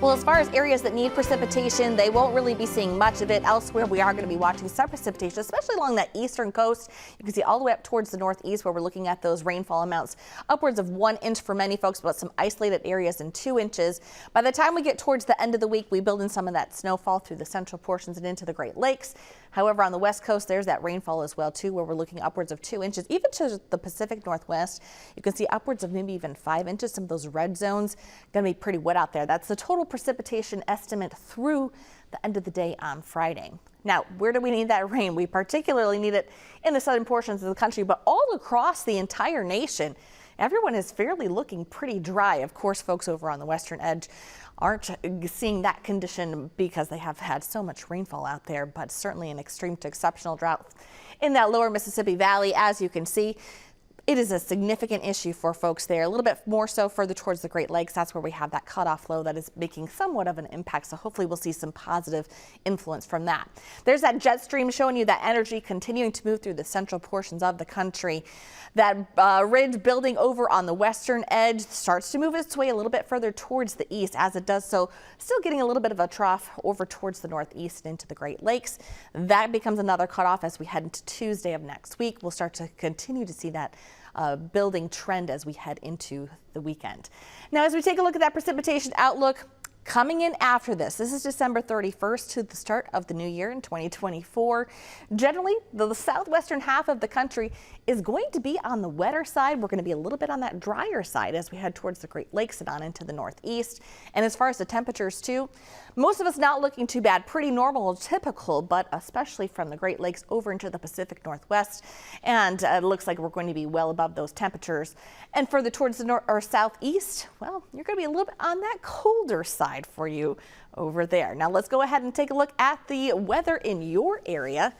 Well, as far as areas that need precipitation, they won't really be seeing much of it. Elsewhere, we are going to be watching some precipitation, especially along that eastern coast. You can see all the way up towards the northeast where we're looking at those rainfall amounts upwards of 1 inch for many folks, but some isolated areas and 2 inches. By the time we get towards the end of the week, we build in some of that snowfall through the central portions and into the Great Lakes. However, on the west coast, there's that rainfall as well, too, where we're looking upwards of 2 inches, even to the Pacific Northwest. You can see upwards of maybe even 5 inches. Some of those red zones going to be pretty wet out there. That's the total precipitation estimate through the end of the day on Friday. Now, where do we need that rain? We particularly need it in the southern portions of the country, but all across the entire nation. Everyone is fairly looking pretty dry. Of course, folks over on the western edge aren't seeing that condition because they have had so much rainfall out there, but certainly an extreme to exceptional drought in that lower Mississippi Valley, as you can see. It is a significant issue for folks there, a little bit more so further towards the Great Lakes. That's where we have that cutoff low that is making somewhat of an impact. So hopefully we'll see some positive influence from that. There's that jet stream showing you that energy continuing to move through the central portions of the country. That ridge building over on the western edge starts to move its way a little bit further towards the east. As it does so, still getting a little bit of a trough over towards the northeast and into the Great Lakes. That becomes another cutoff as we head into Tuesday of next week. We'll start to continue to see that building trend as we head into the weekend. Now, as we take a look at that precipitation outlook coming in after this is December 31st to the start of the new year in 2024. Generally, the southwestern half of the country is going to be on the wetter side. We're going to be a little bit on that drier side as we head towards the Great Lakes and on into the northeast. And as far as the temperatures too, most of us not looking too bad, pretty normal, typical, but especially from the Great Lakes over into the Pacific Northwest. And it looks like we're going to be well above those temperatures. And further towards the north or southeast, well, you're going to be a little bit on that colder side for you over there. Now let's go ahead and take a look at the weather in your area.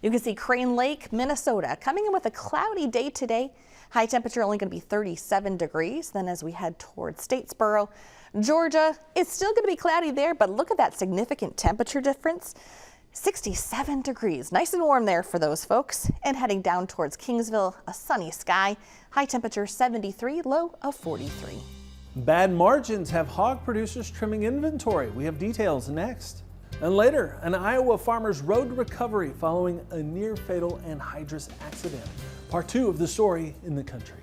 You can see Crane Lake, Minnesota, coming in with a cloudy day today. High temperature only going to be 37 degrees. Then as we head towards Statesboro, Georgia, it's still going to be cloudy there, but look at that significant temperature difference. 67 degrees, nice and warm there for those folks. And heading down towards Kingsville, a sunny sky, high temperature 73, low of 43. Bad margins have hog producers trimming inventory. We have details next. And later, an Iowa farmer's road to recovery following a near fatal anhydrous accident. Part 2 of the story in the country.